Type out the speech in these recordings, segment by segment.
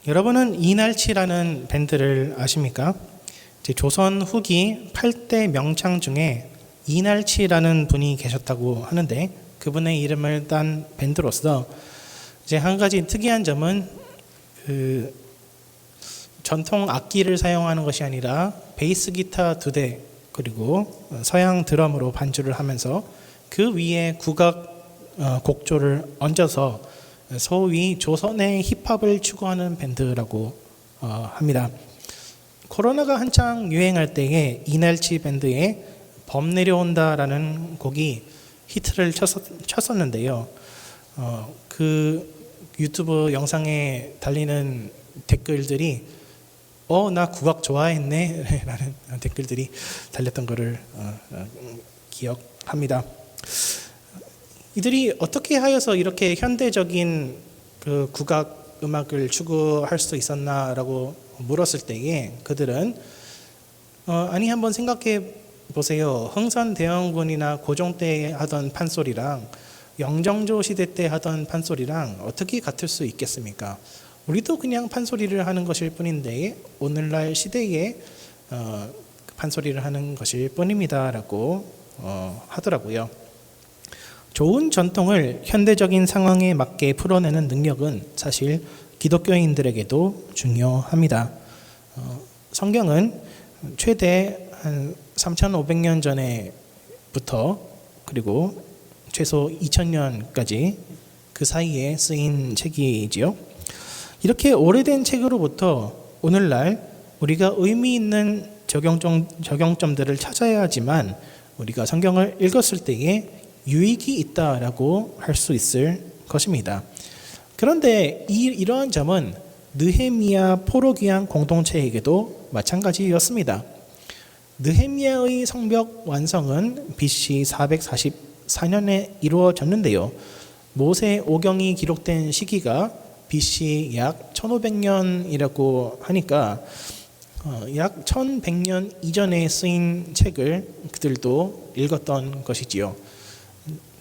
여러분은 이날치라는 밴드를 아십니까? 이제 조선 후기 8대 명창 중에 이날치라는 분이 계셨다고 하는데, 그분의 이름을 딴 밴드로서 이제 한 가지 특이한 점은 전통 악기를 사용하는 것이 아니라 베이스 기타 2대 그리고 서양 드럼으로 반주를 하면서 그 위에 국악 곡조를 얹어서 소위 조선의 힙합을 추구하는 밴드라고 합니다. 코로나가 한창 유행할 때에 이날치 밴드의 범 내려온다라는 곡이 히트를 쳤었는데요. 그 유튜브 영상에 달리는 댓글들이 나 국악 좋아했네 라는 댓글들이 달렸던 것을 기억합니다. 이들이 어떻게 하여서 이렇게 현대적인 그 국악 음악을 추구할 수 있었나라고 물었을 때에 그들은 아니 한번 생각해 보세요. 흥선대원군이나 고종 때 하던 판소리랑 영정조 시대 때 하던 판소리랑 어떻게 같을 수 있겠습니까? 우리도 그냥 판소리를 하는 것일 뿐인데 오늘날 시대에 판소리를 하는 것일 뿐입니다 라고 하더라고요. 좋은 전통을 현대적인 상황에 맞게 풀어내는 능력은 사실 기독교인들에게도 중요합니다. 성경은 최대 한 3,500년 전에부터 그리고 최소 2,000년까지 그 사이에 쓰인 책이지요. 이렇게 오래된 책으로부터 오늘날 우리가 의미 있는 적용점들을 찾아야 하지만 우리가 성경을 읽었을 때에 유익이 있다라고 할 수 있을 것입니다. 그런데 이러한 점은 느헤미야 포로기한 공동체에게도 마찬가지였습니다. 느헤미야의 성벽 완성은 BC 444년에 이루어졌는데요. 모세 오경이 기록된 시기가 BC 약 1500년이라고 하니까 약 1100년 이전에 쓰인 책을 그들도 읽었던 것이지요.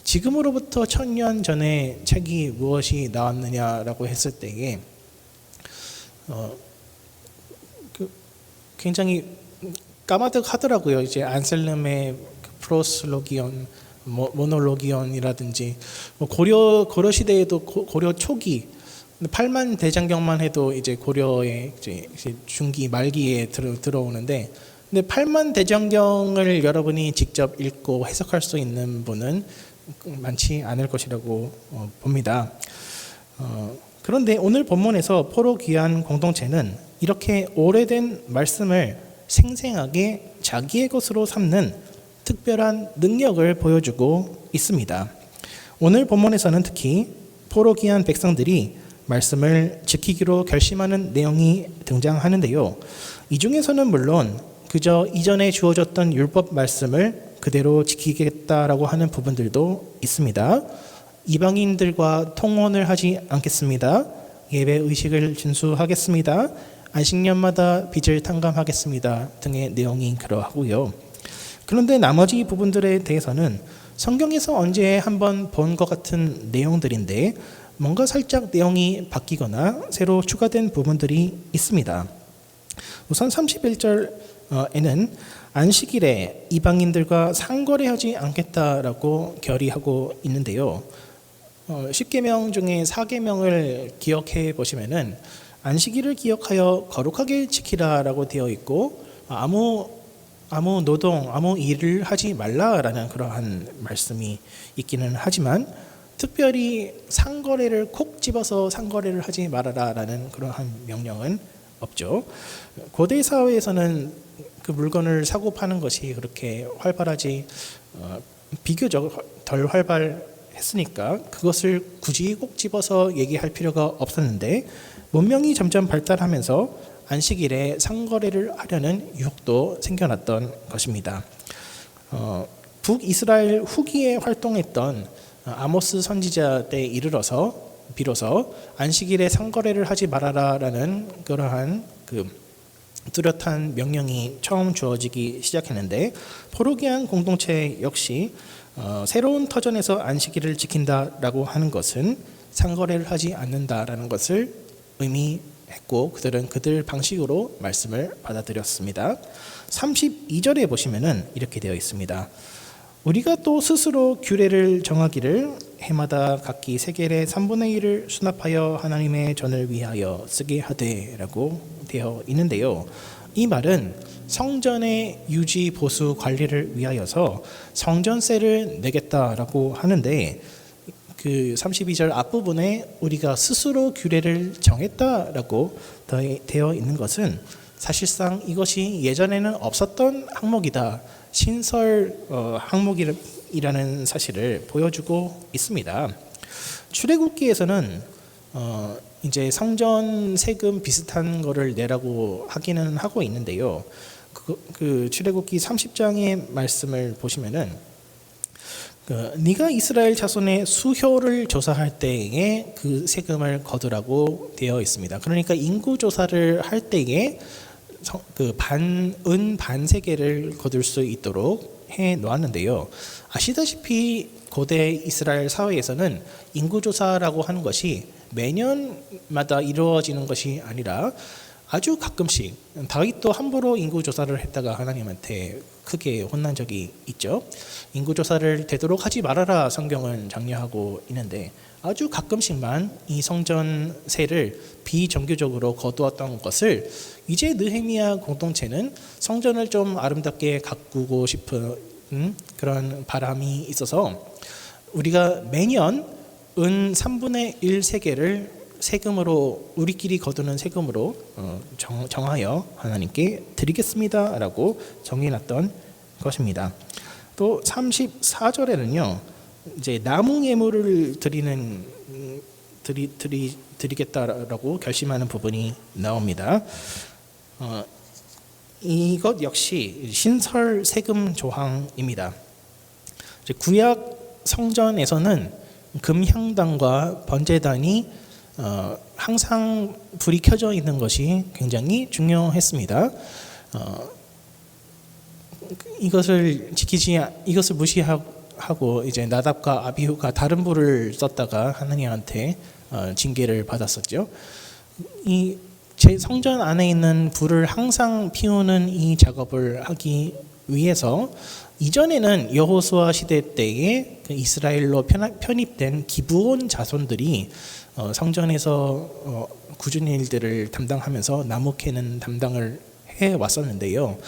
지금으로부터 1000년 전에 책이 무엇이 나왔느냐라고 했을 때에 굉장히 까마득하더라고요. 이제 안셀름의 프로슬로기온, 모놀로기온이라든지 고려 시대에도 고려 초기 8만 대장경만 해도 이제 고려의 이제 중기 말기에 들어오는데, 근데 8만 대장경을 여러분이 직접 읽고 해석할 수 있는 분은 많지 않을 것이라고 봅니다. 그런데 오늘 본문에서 포로귀한 공동체는 이렇게 오래된 말씀을 생생하게 자기의 것으로 삼는 특별한 능력을 보여주고 있습니다. 오늘 본문에서는 특히 포로귀한 백성들이 말씀을 지키기로 결심하는 내용이 등장하는데요. 이 중에서는 물론 그저 이전에 주어졌던 율법 말씀을 그대로 지키겠다라고 하는 부분들도 있습니다. 이방인들과 통혼을 하지 않겠습니다. 예배 의식을 준수하겠습니다. 안식년마다 빚을 탕감하겠습니다. 등의 내용이 그러하고요. 그런데 나머지 부분들에 대해서는 성경에서 언제 한번 본 것 같은 내용들인데 뭔가 살짝 내용이 바뀌거나 새로 추가된 부분들이 있습니다. 우선 31절에는 안식일에 이방인들과 상거래하지 않겠다라고 결의하고 있는데요. 10계명 중에 4계명을 기억해 보시면은 안식일을 기억하여 거룩하게 지키라라고 되어 있고 아무 노동, 아무 일을 하지 말라라는 그러한 말씀이 있기는 하지만 특별히 상거래를 콕 집어서 상거래를 하지 말아라라는 그러한 명령은 없죠. 고대 사회에서는 그 물건을 사고 파는 것이 그렇게 활발하지 비교적 덜 활발했으니까 그것을 굳이 꼭 집어서 얘기할 필요가 없었는데 문명이 점점 발달하면서 안식일에 상거래를 하려는 유혹도 생겨났던 것입니다. 북이스라엘 후기에 활동했던 아모스 선지자 때 이르러서 비로소 안식일에 상거래를 하지 말아라라는 그러한 뚜렷한 명령이 처음 주어지기 시작했는데, 포로기한 공동체 역시 새로운 터전에서 안식일을 지킨다라고 하는 것은 상거래를 하지 않는다라는 것을 했고 그들은 그들 방식으로 말씀을 받아들였습니다. 32절에 보시면은 이렇게 되어 있습니다. 우리가 또 스스로 규례를 정하기를 해마다 각기 세겔의 3분의 1을 수납하여 하나님의 전을 위하여 쓰게 하되라고 되어 있는데요. 이 말은 성전의 유지 보수 관리를 위하여서 성전세를 내겠다라고 하는데 그 32절 앞부분에 우리가 스스로 규례를 정했다라고 되어 있는 것은 사실상 이것이 예전에는 없었던 항목이다. 신설 항목이라는 사실을 보여주고 있습니다. 출애굽기에서는 이제 성전 세금 비슷한 거를 내라고 하기는 하고 있는데요. 그 출애굽기 30장의 말씀을 보시면은 네가 이스라엘 자손의 수효를 조사할 때에 그 세금을 거두라고 되어 있습니다. 그러니까 인구 조사를 할 때에 그 은 반세겔을 거둘 수 있도록 해 놓았는데요. 아시다시피 고대 이스라엘 사회에서는 인구조사라고 하는 것이 매년마다 이루어지는 것이 아니라 아주 가끔씩 다윗도 함부로 인구조사를 했다가 하나님한테 크게 혼난 적이 있죠. 인구조사를 되도록 하지 말아라 성경은 장려하고 있는데 아주 가끔씩만 이 성전세를 비정규적으로 거두었던 것을 이제 느헤미야 공동체는 성전을 좀 아름답게 가꾸고 싶은 그런 바람이 있어서 우리가 매년 은 3분의 1 세겔을 세금으로 우리끼리 거두는 세금으로 정하여 하나님께 드리겠습니다라고 정해놨던 것입니다. 또 34절에는요. 이제 나무 예물을 드리겠다라고 결심하는 부분이 나옵니다. 이것 역시 신설 세금 조항입니다. 구약 성전에서는 금향단과 번제단이 항상 불이 켜져 있는 것이 굉장히 중요했습니다. 이것을 무시하고 이제 나답과 아비후가 다른 불을 썼다가 하나님한테 징계를 받았었죠. 이 제 성전 안에 있는 불을 항상 피우는 이 작업을 하기 위해서 이전에는 여호수아 시대 때에 이스라엘로 편입된 기브온 자손들이 성전에서 굳은 일들을 담당하면서 나무 캐는 담당을 해 왔었는데요.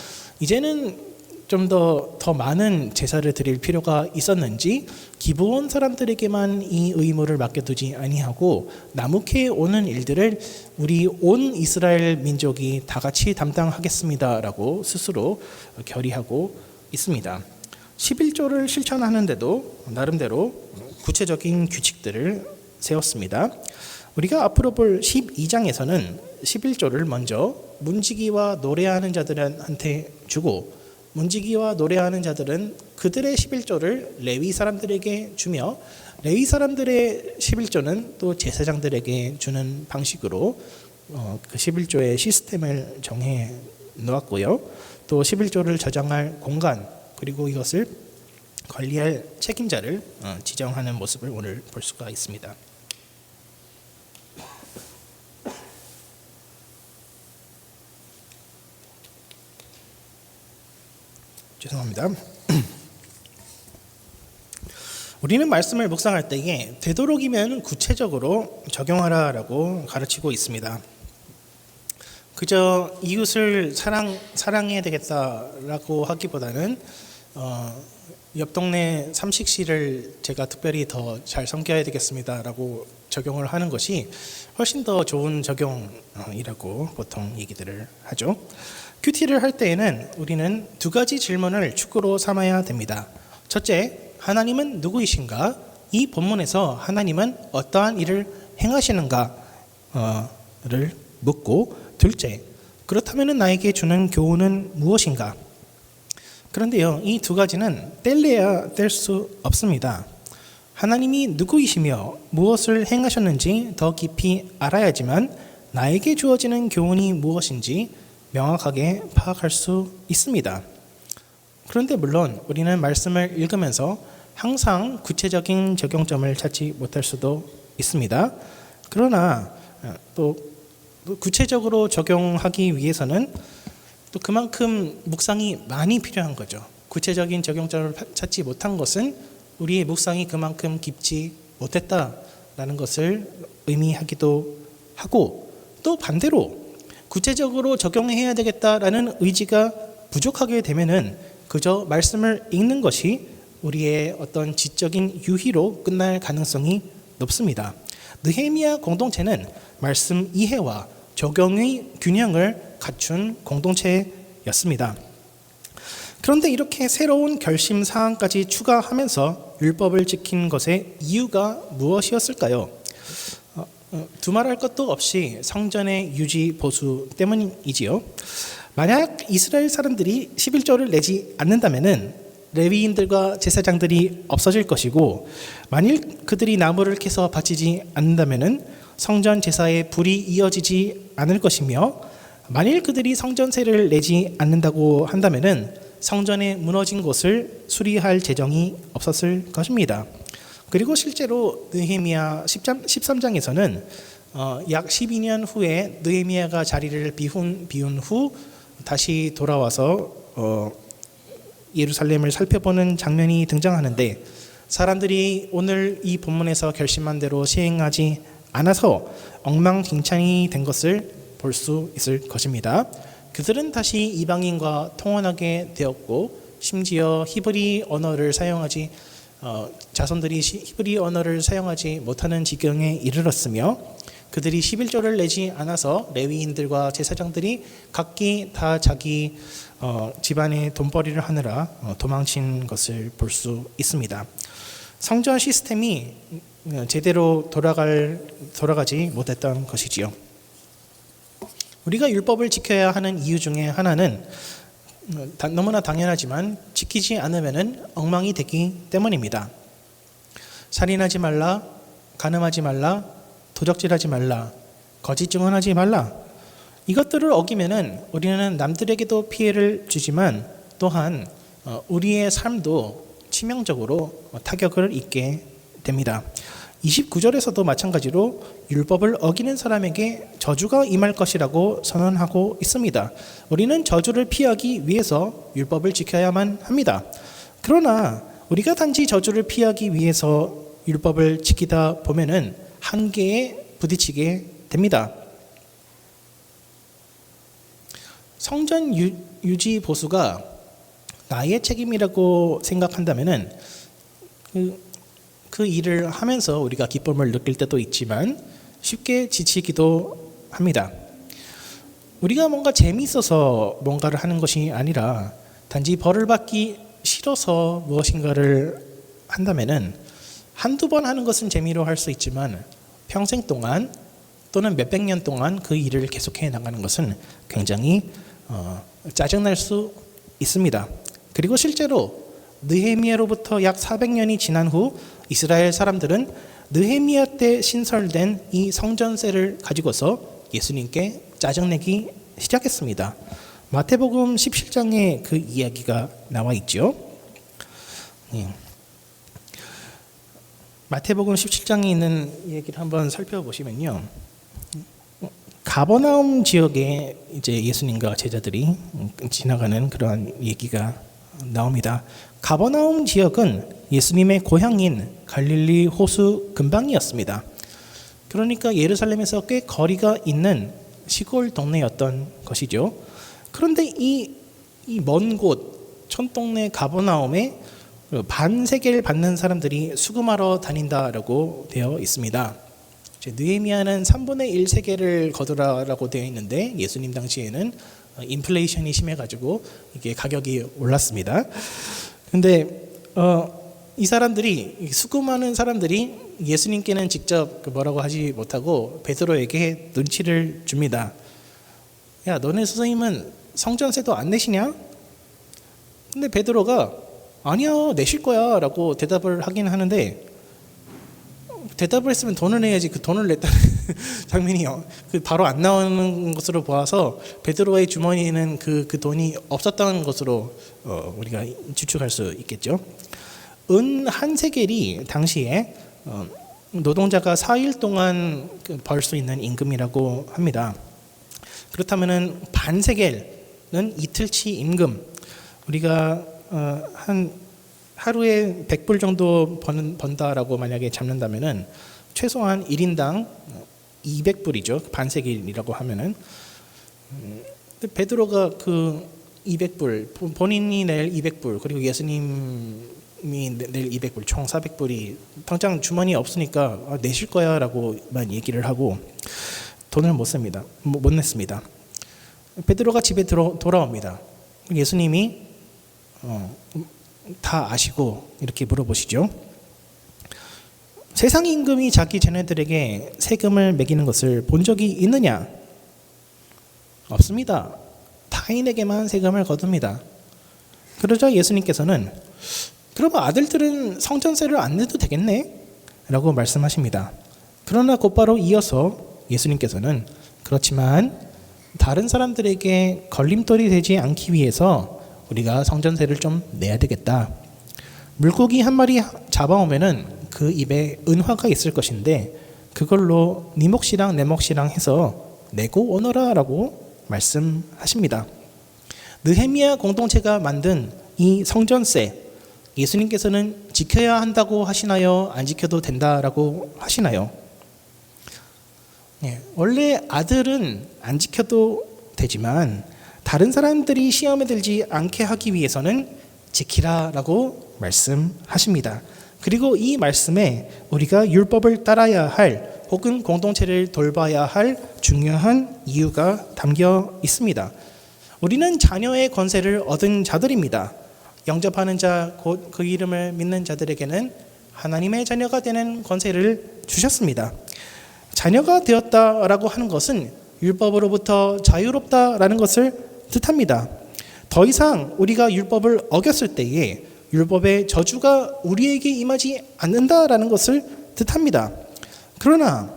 이제는 좀 더 많은 제사를 드릴 필요가 있었는지 기브온 사람들에게만 이 의무를 맡겨두지 아니하고 나무 캐 오는 일들을 우리 온 이스라엘 민족이 다 같이 담당하겠습니다라고 스스로 결의하고 있습니다. 11조를 실천하는데도 나름대로 구체적인 규칙들을 세웠습니다. 우리가 앞으로 볼 12장에서는 11조를 먼저 문지기와 노래하는 자들한테 주고 문지기와 노래하는 자들은 그들의 11조를 레위 사람들에게 주며 레위 사람들의 11조는 또 제사장들에게 주는 방식으로 그 11조의 시스템을 정해 놓았고요. 또 11조를 저장할 공간 그리고 이것을 관리할 책임자를 지정하는 모습을 오늘 볼 수가 있습니다. 죄송합니다. 우리는 말씀을 묵상할 때에 되도록이면 구체적으로 적용하라라고 가르치고 있습니다. 그저 이웃을 사랑해야 되겠다라고 하기보다는 옆 동네 삼식씨를 제가 특별히 더 잘 섬겨야 되겠습니다라고 적용을 하는 것이 훨씬 더 좋은 적용이라고 보통 얘기들을 하죠. 큐티를 할 때에는 우리는 두 가지 질문을 축구로 삼아야 됩니다. 첫째, 하나님은 누구이신가? 이 본문에서 하나님은 어떠한 일을 행하시는가를 묻고 둘째, 그렇다면 나에게 주는 교훈은 무엇인가? 그런데요, 이 두 가지는 뗄래야 뗄 수 없습니다. 하나님이 누구이시며 무엇을 행하셨는지 더 깊이 알아야지만 나에게 주어지는 교훈이 무엇인지 명확하게 파악할 수 있습니다. 그런데 물론 우리는 말씀을 읽으면서 항상 구체적인 적용점을 찾지 못할 수도 있습니다. 그러나 또 또 구체적으로 적용하기 위해서는 또 그만큼 묵상이 많이 필요한 거죠. 구체적인 적용점을 찾지 못한 것은 우리의 묵상이 그만큼 깊지 못했다라는 것을 의미하기도 하고, 또 반대로 구체적으로 적용해야 되겠다라는 의지가 부족하게 되면은 그저 말씀을 읽는 것이 우리의 어떤 지적인 유희로 끝날 가능성이 높습니다. 느헤미야 공동체는 말씀 이해와 적용의 균형을 갖춘 공동체였습니다. 그런데 이렇게 새로운 결심 사항까지 추가하면서 율법을 지킨 것의 이유가 무엇이었을까요? 두말할 것도 없이 성전의 유지 보수 때문이지요. 만약 이스라엘 사람들이 11조를 내지 않는다면은 레위인들과 제사장들이 없어질 것이고, 만일 그들이 나무를 캐서 바치지 않는다면은 성전 제사에 불이 이어지지 않을 것이며, 만일 그들이 성전세를 내지 않는다고 한다면은 성전에 무너진 곳을 수리할 재정이 없었을 것입니다. 그리고 실제로 느헤미야 13장에서는 약 12년 후에 느헤미야가 자리를 비운 후 다시 돌아와서 예루살렘을 살펴보는 장면이 등장하는데, 사람들이 오늘 이 본문에서 결심한 대로 시행하지 않아서 엉망진창이 된 것을 볼 수 있을 것입니다. 그들은 다시 이방인과 통혼하게 되었고, 심지어 히브리 언어를 사용하지 자손들이 히브리 언어를 사용하지 못하는 지경에 이르렀으며, 그들이 11조를 내지 않아서 레위인들과 제사장들이 각기 다 자기 집안의 돈벌이를 하느라 도망친 것을 볼 수 있습니다. 성전 시스템이 제대로 돌아가지 못했던 것이지요. 우리가 율법을 지켜야 하는 이유 중에 하나는 너무나 당연하지만 지키지 않으면 엉망이 되기 때문입니다. 살인하지 말라, 간음하지 말라, 도적질하지 말라, 거짓 증언하지 말라. 이것들을 어기면은 우리는 남들에게도 피해를 주지만 또한 우리의 삶도 치명적으로 타격을 입게 됩니다. 29절에서도 마찬가지로 율법을 어기는 사람에게 저주가 임할 것이라고 선언하고 있습니다. 우리는 저주를 피하기 위해서 율법을 지켜야만 합니다. 그러나 우리가 단지 저주를 피하기 위해서 율법을 지키다 보면은 한계에 부딪히게 됩니다. 성전 유지 보수가 나의 책임이라고 생각한다면은 그 일을 하면서 우리가 기쁨을 느낄 때도 있지만 쉽게 지치기도 합니다. 우리가 뭔가 재미있어서 뭔가를 하는 것이 아니라 단지 벌을 받기 싫어서 무엇인가를 한다면은 한두 번 하는 것은 재미로 할 수 있지만 평생 동안 또는 몇백 년 동안 그 일을 계속해 나가는 것은 굉장히 짜증날 수 있습니다. 그리고 실제로 느헤미야로부터 약 400년이 지난 후 이스라엘 사람들은 느헤미야 때 신설된 이 성전세를 가지고서 예수님께 짜증내기 시작했습니다. 마태복음 17장에 그 이야기가 나와 있죠. 마태복음 17장에 있는 얘기를 한번 살펴보시면요, 가버나움 지역에 이제 예수님과 제자들이 지나가는 그러한 얘기가 나옵니다. 가버나움 지역은 예수님의 고향인 갈릴리 호수 근방이었습니다. 그러니까 예루살렘에서 꽤 거리가 있는 시골 동네였던 것이죠. 그런데 이 먼 곳 촌동네 가버나움에 반세계를 받는 사람들이 수금하러 다닌다라고 되어 있습니다. 느헤미야는 3분의 1 세계를 거두라라고 되어 있는데 예수님 당시에는 인플레이션이 심해가지고 이게 가격이 올랐습니다. 근데 이 사람들이 수금하는 사람들이 예수님께는 직접 뭐라고 하지 못하고 베드로에게 눈치를 줍니다. 야, 너네 선생님은 성전세도 안 내시냐? 근데 베드로가 아니야, 내실 거야 라고 대답을 하긴 하는데, 대답을 했으면 돈을 내야지 그 돈을 냈다는 장면이요. 그 바로 안 나오는 것으로 보아서 베드로의 주머니에는 그 돈이 없었던 것으로 우리가 추측할 수 있겠죠. 은 한 세겔이 당시에 노동자가 4일 동안 벌 수 있는 임금이라고 합니다. 그렇다면은 반세겔은 이틀치 임금, 우리가 한 하루에 100불 정도 번다라고 만약에 잡는다면은 최소한 1인당 200불이죠. 반세겔이라고 하면은. 베드로가 그 200불, 본인이 낼 200불, 그리고 예수님이 낼 200불, 총 400불이 당장 주머니에 없으니까 내실 거야 라고만 얘기를 하고 돈을 못 냈습니다. 베드로가 집에 돌아옵니다. 예수님이 다 아시고 이렇게 물어보시죠. 세상 임금이 자기 자녀들에게 세금을 매기는 것을 본 적이 있느냐? 없습니다. 타인에게만 세금을 거둡니다. 그러자 예수님께서는 그러면 아들들은 성전세를 안 내도 되겠네? 라고 말씀하십니다. 그러나 곧바로 이어서 예수님께서는 그렇지만 다른 사람들에게 걸림돌이 되지 않기 위해서 우리가 성전세를 좀 내야 되겠다. 물고기 한 마리 잡아오면은 그 입에 은화가 있을 것인데 그걸로 네 몫이랑 내 몫이랑 해서 내고 오너라 라고 말씀하십니다. 느헤미야 공동체가 만든 이 성전세, 예수님께서는 지켜야 한다고 하시나요? 안 지켜도 된다라고 하시나요? 원래 아들은 안 지켜도 되지만 다른 사람들이 시험에 들지 않게 하기 위해서는 지키라라고 말씀하십니다. 그리고 이 말씀에 우리가 율법을 따라야 할 혹은 공동체를 돌봐야 할 중요한 이유가 담겨 있습니다. 우리는 자녀의 권세를 얻은 자들입니다. 영접하는 자, 곧 그 이름을 믿는 자들에게는 하나님의 자녀가 되는 권세를 주셨습니다. 자녀가 되었다라고 하는 것은 율법으로부터 자유롭다라는 것을 뜻합니다. 더 이상 우리가 율법을 어겼을 때에 율법의 저주가 우리에게 임하지 않는다라는 것을 뜻합니다. 그러나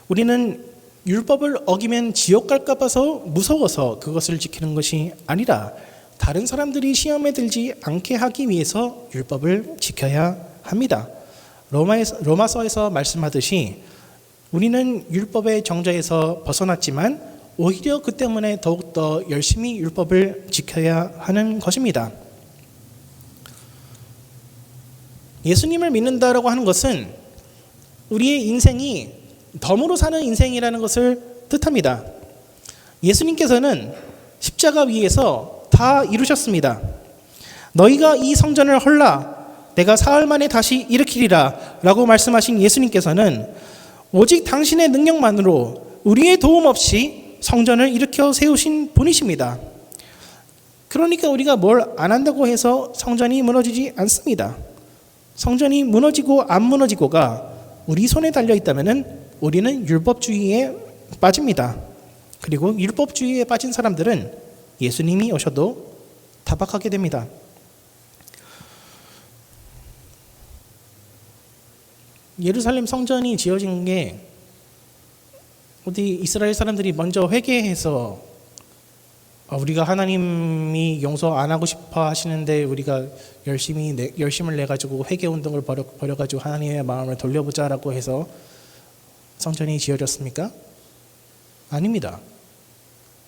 우리는 율법을 어기면 지옥 갈까 봐서 무서워서 그것을 지키는 것이 아니라 다른 사람들이 시험에 들지 않게 하기 위해서 율법을 지켜야 합니다. 로마서에서 말씀하듯이 우리는 율법의 정죄에서 벗어났지만 오히려 그 때문에 더욱더 열심히 율법을 지켜야 하는 것입니다. 예수님을 믿는다라고 하는 것은 우리의 인생이 덤으로 사는 인생이라는 것을 뜻합니다. 예수님께서는 십자가 위에서 다 이루셨습니다. 너희가 이 성전을 헐라 내가 사흘 만에 다시 일으키리라 라고 말씀하신 예수님께서는 오직 당신의 능력만으로 우리의 도움 없이 성전을 일으켜 세우신 분이십니다. 그러니까 우리가 뭘 안 한다고 해서 성전이 무너지지 않습니다. 성전이 무너지고 안 무너지고가 우리 손에 달려 있다면 우리는 율법주의에 빠집니다. 그리고 율법주의에 빠진 사람들은 예수님이 오셔도 타박하게 됩니다. 예루살렘 성전이 지어진 게 어디 이스라엘 사람들이 먼저 회개해서 우리가 하나님이 용서 안 하고 싶어 하시는데 우리가 열심을 내 가지고 회개 운동을 벌여 가지고 하나님의 마음을 돌려보자라고 해서 성전이 지어졌습니까? 아닙니다.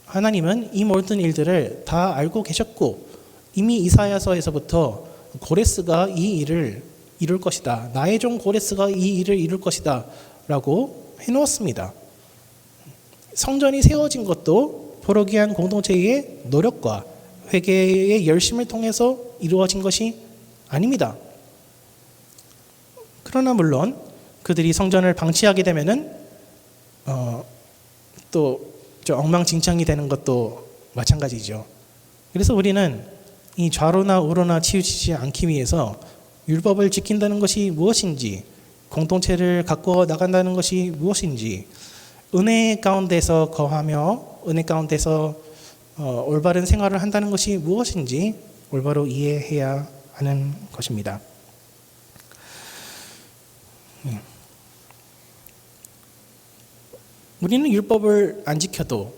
하나님은 이 모든 일들을 다 알고 계셨고 이미 이사야서에서부터 고레스가 이 일을 이룰 것이다. 나의 종 고레스가 이 일을 이룰 것이다 라고 해놓았습니다. 성전이 세워진 것도 포로기한 공동체의 노력과 회개의 열심을 통해서 이루어진 것이 아닙니다. 그러나 물론 그들이 성전을 방치하게 되면은 또 엉망진창이 되는 것도 마찬가지죠. 그래서 우리는 이 좌로나 우로나 치우치지 않기 위해서 율법을 지킨다는 것이 무엇인지, 공동체를 가꾸어 나간다는 것이 무엇인지, 은혜 가운데서 거하며 은혜 가운데서 올바른 생활을 한다는 것이 무엇인지 올바로 이해해야 하는 것입니다. 우리는 율법을 안 지켜도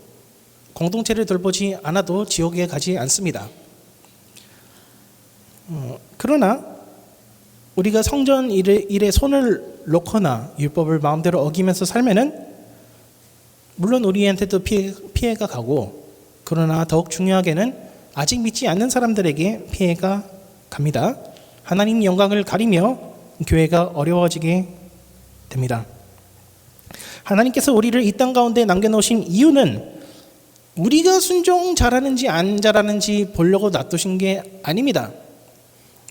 공동체를 돌보지 않아도 지옥에 가지 않습니다. 그러나 우리가 성전 일에 손을 놓거나 율법을 마음대로 어기면서 살면은 물론 우리한테도 피해가 가고, 그러나 더욱 중요하게는 아직 믿지 않는 사람들에게 피해가 갑니다. 하나님 영광을 가리며 교회가 어려워지게 됩니다. 하나님께서 우리를 이 땅 가운데 남겨놓으신 이유는 우리가 순종 잘하는지 안 잘하는지 보려고 놔두신 게 아닙니다.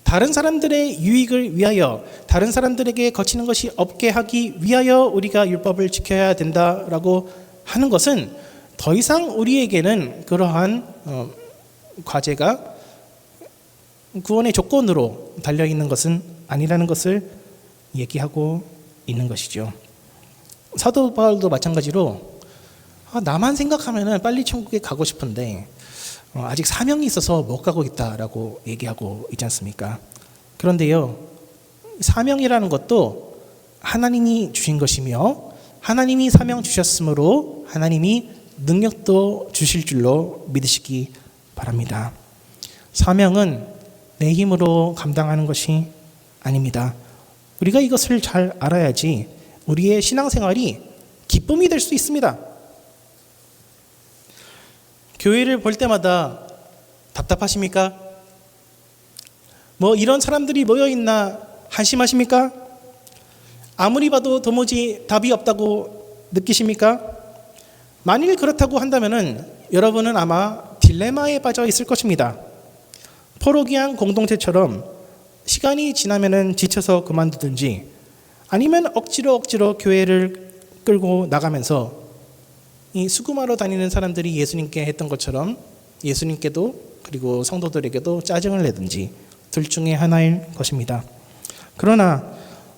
다른 사람들의 유익을 위하여, 다른 사람들에게 거치는 것이 없게 하기 위하여 우리가 율법을 지켜야 된다라고 하는 것은 더 이상 우리에게는 그러한 과제가 구원의 조건으로 달려있는 것은 아니라는 것을 얘기하고 있는 것이죠. 사도 바울도 마찬가지로 나만 생각하면 빨리 천국에 가고 싶은데 아직 사명이 있어서 못 가고 있다라고 얘기하고 있지 않습니까? 그런데요, 사명이라는 것도 하나님이 주신 것이며 하나님이 사명 주셨으므로 하나님이 능력도 주실 줄로 믿으시기 바랍니다. 사명은 내 힘으로 감당하는 것이 아닙니다. 우리가 이것을 잘 알아야지 우리의 신앙생활이 기쁨이 될 수 있습니다. 교회를 볼 때마다 답답하십니까? 이런 사람들이 모여있나 한심하십니까? 아무리 봐도 도무지 답이 없다고 느끼십니까? 만일 그렇다고 한다면 여러분은 아마 딜레마에 빠져 있을 것입니다. 포로기한 공동체처럼 시간이 지나면 지쳐서 그만두든지, 아니면 억지로 교회를 끌고 나가면서 이 수금하러 다니는 사람들이 예수님께 했던 것처럼 예수님께도 그리고 성도들에게도 짜증을 내든지 둘 중에 하나일 것입니다. 그러나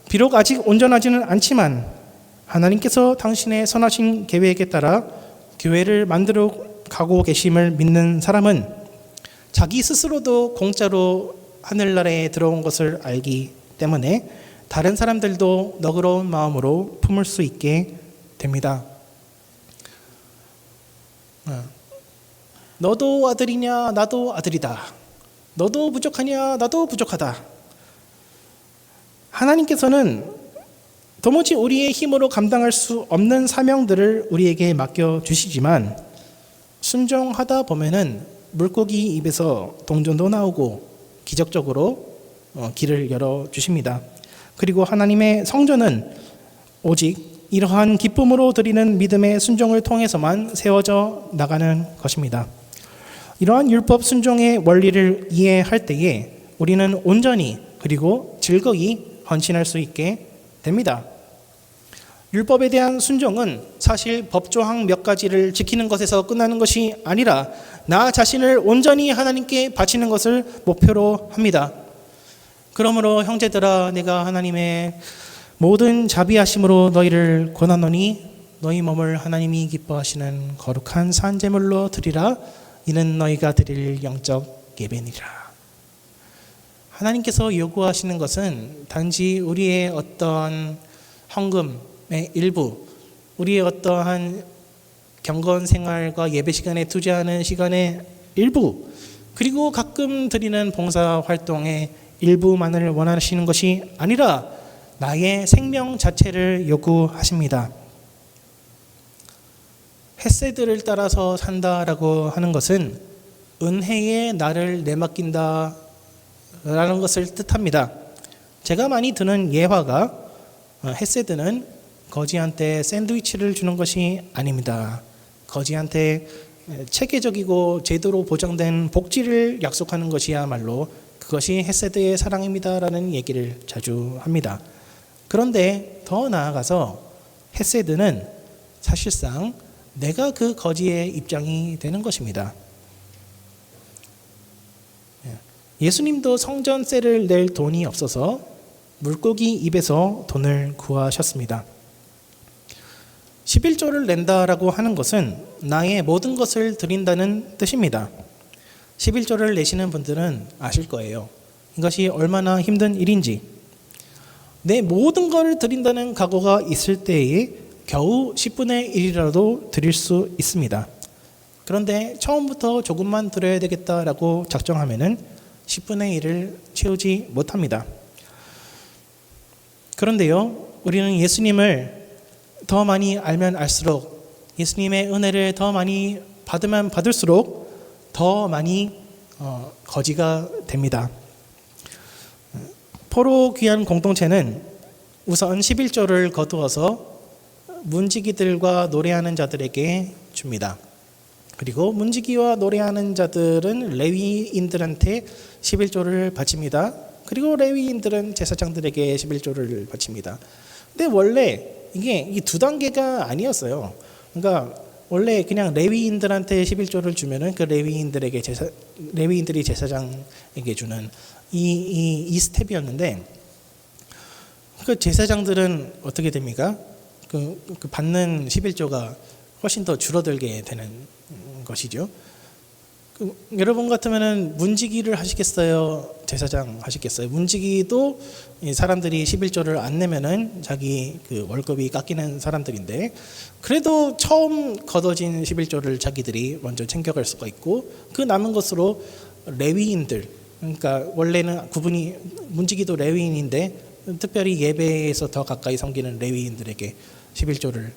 비록 아직 온전하지는 않지만 하나님께서 당신의 선하신 계획에 따라 교회를 만들어 가고 계심을 믿는 사람은 자기 스스로도 공짜로 하늘나라에 들어온 것을 알기 때문에 다른 사람들도 너그러운 마음으로 품을 수 있게 됩니다. 너도 아들이냐? 나도 아들이다. 너도 부족하냐? 나도 부족하다. 하나님께서는 도무지 우리의 힘으로 감당할 수 없는 사명들을 우리에게 맡겨주시지만 순종하다 보면은 물고기 입에서 동전도 나오고 기적적으로 길을 열어주십니다. 그리고 하나님의 성전은 오직 이러한 기쁨으로 드리는 믿음의 순종을 통해서만 세워져 나가는 것입니다. 이러한 율법 순종의 원리를 이해할 때에 우리는 온전히 그리고 즐거이 헌신할 수 있게 됩니다. 율법에 대한 순종은 사실 법조항 몇 가지를 지키는 것에서 끝나는 것이 아니라 나 자신을 온전히 하나님께 바치는 것을 목표로 합니다. 그러므로 형제들아, 내가 하나님의 모든 자비하심으로 너희를 권하노니 너희 몸을 하나님이 기뻐하시는 거룩한 산제물로 드리라. 이는 너희가 드릴 영적 예배니라. 하나님께서 요구하시는 것은 단지 우리의 어떠한 헌금의 일부, 우리의 어떠한 경건 생활과 예배 시간에 투자하는 시간의 일부, 그리고 가끔 드리는 봉사 활동의 일부만을 원하시는 것이 아니라 나의 생명 자체를 요구하십니다. 헤세드를 따라서 산다라고 하는 것은 은혜에 나를 내맡긴다 라는 것을 뜻합니다. 제가 많이 드는 예화가 헤세드는 거지한테 샌드위치를 주는 것이 아닙니다. 거지한테 체계적이고 제대로 보장된 복지를 약속하는 것이야말로 그것이 헤세드의 사랑입니다라는 얘기를 자주 합니다. 그런데 더 나아가서 헤세드는 사실상 내가 그 거지의 입장이 되는 것입니다. 예수님도 성전세를 낼 돈이 없어서 물고기 입에서 돈을 구하셨습니다. 11조를 낸다라고 하는 것은 나의 모든 것을 드린다는 뜻입니다. 11조를 내시는 분들은 아실 거예요. 이것이 얼마나 힘든 일인지. 내 모든 것을 드린다는 각오가 있을 때에 겨우 10분의 1이라도 드릴 수 있습니다. 그런데 처음부터 조금만 드려야 되겠다라고 작정하면은 10분의 1을 채우지 못합니다. 그런데요, 우리는 예수님을 더 많이 알면 알수록 예수님의 은혜를 더 많이 받으면 받을수록 더 많이 거지가 됩니다. 포로 귀한 공동체는 우선 11조를 거두어서 문지기들과 노래하는 자들에게 줍니다. 그리고 문지기와 노래하는 자들은 레위인들한테 11조를 바칩니다. 그리고 레위인들은 제사장들에게 11조를 바칩니다. 근데 원래 이게 이 두 단계가 아니었어요. 그러니까 원래 그냥 레위인들한테 11조를 주면은 그 레위인들이 제사장에게 주는 이 스텝이었는데, 그 제사장들은 어떻게 됩니까? 그 받는 11조가 훨씬 더 줄어들게 되는 것이죠. 여러분 같으면은 문지기를 하시겠어요? 제사장 하시겠어요? 문지기도 사람들이 11조를 안 내면은 자기 그 월급이 깎이는 사람들인데, 그래도 처음 걷어진 11조를 자기들이 먼저 챙겨갈 수가 있고, 그 남은 것으로 레위인들, 그러니까 원래는 구분이 문지기도 레위인인데 특별히 예배에서 더 가까이 섬기는 레위인들에게 11조를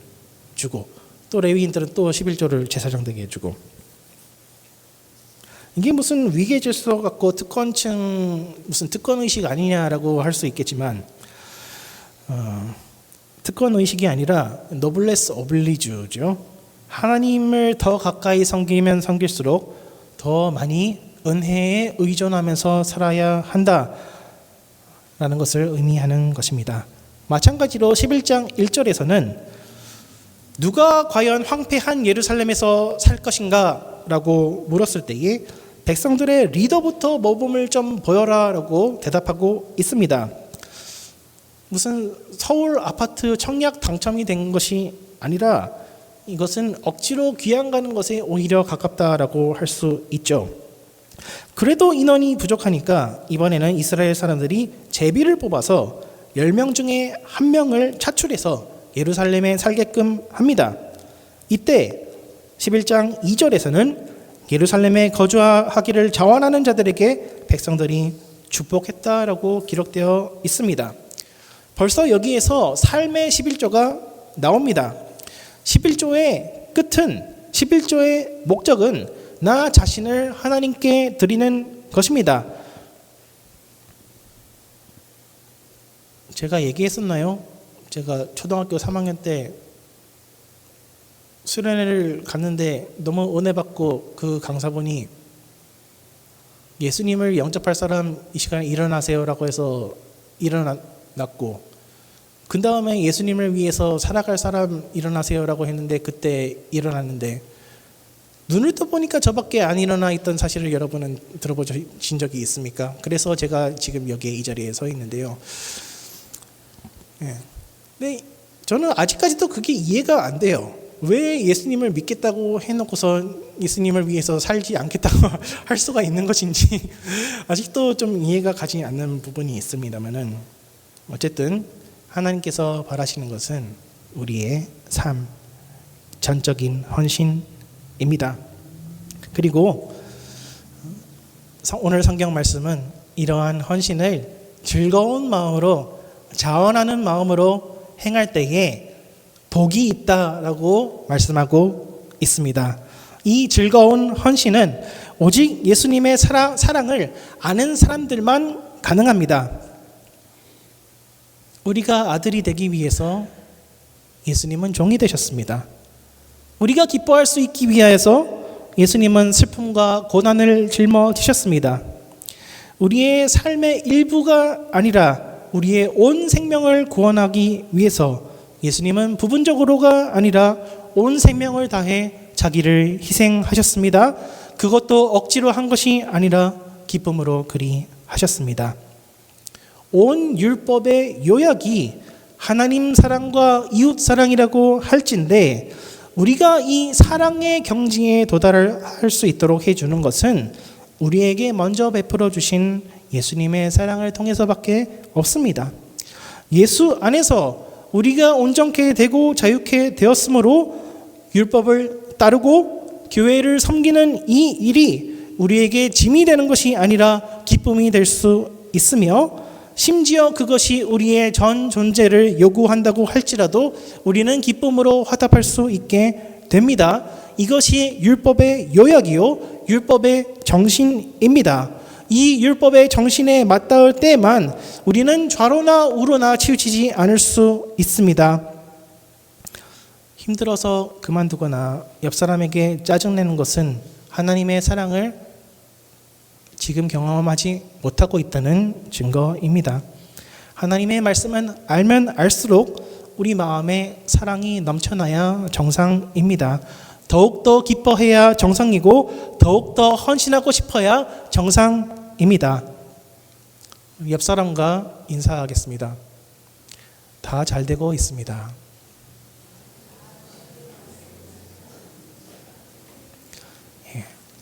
주고, 또 레위인들은 또 11조를 제사장들에게 주고, 이게 무슨 위계 질서 같고 특권층 무슨 특권 의식 아니냐라고 할 수 있겠지만, 특권 의식이 아니라 노블레스 오블리주죠. 하나님을 더 가까이 섬기면 섬길수록 더 많이 은혜에 의존하면서 살아야 한다라는 것을 의미하는 것입니다. 마찬가지로 11장 1절에서는 누가 과연 황폐한 예루살렘에서 살 것인가 라고 물었을 때에 백성들의 리더부터 모범을 좀 보여라 라고 대답하고 있습니다. 무슨 서울 아파트 청약 당첨이 된 것이 아니라 이것은 억지로 귀양 가는 것에 오히려 가깝다라고 할 수 있죠. 그래도 인원이 부족하니까 이번에는 이스라엘 사람들이 제비를 뽑아서 10명 중에 1명을 차출해서 예루살렘에 살게끔 합니다. 이때 11장 2절에서는 예루살렘에 거주하기를 자원하는 자들에게 백성들이 축복했다라고 기록되어 있습니다. 벌써 여기에서 삶의 11조가 나옵니다. 11조의 끝은, 11조의 목적은 나 자신을 하나님께 드리는 것입니다. 제가 얘기했었나요? 제가 초등학교 3학년 때 수련회를 갔는데 너무 은혜 받고 그 강사분이 예수님을 영접할 사람 이 시간에 일어나세요라고 해서 일어났고, 그 다음에 예수님을 위해서 살아갈 사람 일어나세요라고 했는데 그때 일어났는데, 눈을 떠보니까 저밖에 안 일어나 있던 사실을 여러분은 들어보신 적이 있습니까? 그래서 제가 지금 여기에 이 자리에 서 있는데요. 근데 저는 아직까지도 그게 이해가 안 돼요. 왜 예수님을 믿겠다고 해놓고서 예수님을 위해서 살지 않겠다고 할 수가 있는 것인지 아직도 좀 이해가 가지 않는 부분이 있습니다만은, 어쨌든 하나님께서 바라시는 것은 우리의 삶, 전적인 헌신입니다. 그리고 오늘 성경 말씀은 이러한 헌신을 즐거운 마음으로, 자원하는 마음으로 행할 때에 복이 있다라고 말씀하고 있습니다. 이 즐거운 헌신은 오직 예수님의 사랑을 아는 사람들만 가능합니다. 우리가 아들이 되기 위해서 예수님은 종이 되셨습니다. 우리가 기뻐할 수 있기 위하여서 예수님은 슬픔과 고난을 짊어지셨습니다. 우리의 삶의 일부가 아니라 우리의 온 생명을 구원하기 위해서 예수님은 부분적으로가 아니라 온 생명을 다해 자기를 희생하셨습니다. 그것도 억지로 한 것이 아니라 기쁨으로 그리 하셨습니다. 온 율법의 요약이 하나님 사랑과 이웃 사랑이라고 할진데, 우리가 이 사랑의 경지에 도달할 수 있도록 해주는 것은 우리에게 먼저 베풀어 주신 예수님의 사랑을 통해서밖에 없습니다. 예수 안에서 우리가 온전케 되고 자유케 되었으므로 율법을 따르고 교회를 섬기는 이 일이 우리에게 짐이 되는 것이 아니라 기쁨이 될 수 있으며, 심지어 그것이 우리의 전 존재를 요구한다고 할지라도 우리는 기쁨으로 화답할 수 있게 됩니다. 이것이 율법의 요약이요 율법의 정신입니다. 이 율법의 정신에 맞닿을 때만 우리는 좌로나 우로나 치우치지 않을 수 있습니다. 힘들어서 그만두거나 옆 사람에게 짜증내는 것은 하나님의 사랑을 지금 경험하지 못하고 있다는 증거입니다. 하나님의 말씀은 알면 알수록 우리 마음에 사랑이 넘쳐나야 정상입니다. 더욱더 기뻐해야 정상이고 더욱더 헌신하고 싶어야 정상입니다. 옆 사람과 인사하겠습니다. 다 잘 되고 있습니다.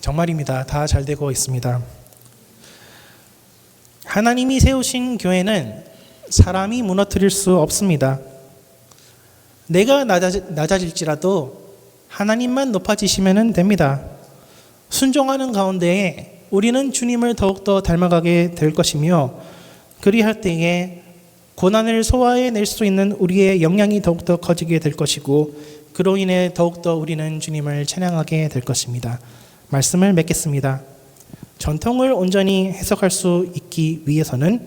정말입니다. 다 잘 되고 있습니다. 하나님이 세우신 교회는 사람이 무너뜨릴 수 없습니다. 내가 낮아질지라도 하나님만 높아지시면 됩니다. 순종하는 가운데 우리는 주님을 더욱더 닮아가게 될 것이며 그리할 때에 고난을 소화해낼 수 있는 우리의 역량이 더욱더 커지게 될 것이고 그로 인해 더욱더 우리는 주님을 찬양하게 될 것입니다. 말씀을 맺겠습니다. 전통을 온전히 해석할 수 있기 위해서는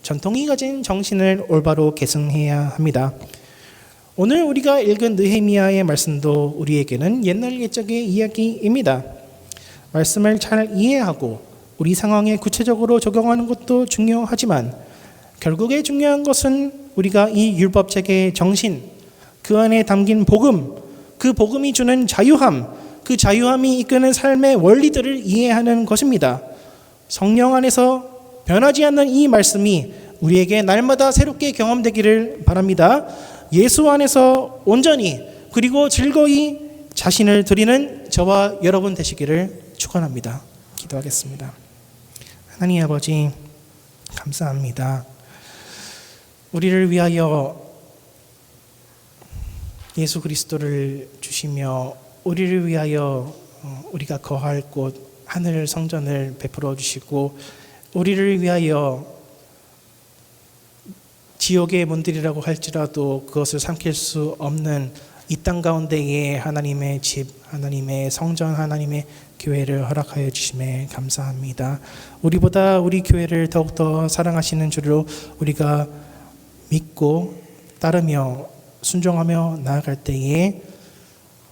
전통이 가진 정신을 올바로 계승해야 합니다. 오늘 우리가 읽은 느헤미야의 말씀도 우리에게는 옛날 옛적의 이야기입니다. 말씀을 잘 이해하고 우리 상황에 구체적으로 적용하는 것도 중요하지만 결국에 중요한 것은 우리가 이 율법책의 정신, 그 안에 담긴 복음, 그 복음이 주는 자유함, 그 자유함이 이끄는 삶의 원리들을 이해하는 것입니다. 성령 안에서 변하지 않는 이 말씀이 우리에게 날마다 새롭게 경험되기를 바랍니다. 예수 안에서 온전히 그리고 즐거이 자신을 드리는 저와 여러분 되시기를 축원합니다. 기도하겠습니다. 하나님 아버지 감사합니다. 우리를 위하여 예수 그리스도를 주시며 우리를 위하여 우리가 거할 곳 하늘 성전을 베풀어 주시고 우리를 위하여 지옥의 문들이라고 할지라도 그것을 삼킬 수 없는 이 땅 가운데에 하나님의 집, 하나님의 성전, 하나님의 교회를 허락하여 주심에 감사합니다. 우리보다 우리 교회를 더욱더 사랑하시는 줄로 우리가 믿고 따르며 순종하며 나아갈 때에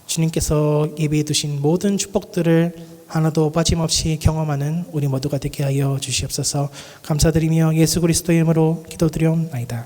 주님께서 예비해 두신 모든 축복들을 하나도 빠짐없이 경험하는 우리 모두가 되게 하여 주시옵소서. 감사드리며 예수 그리스도의 이름으로 기도드리옵나이다.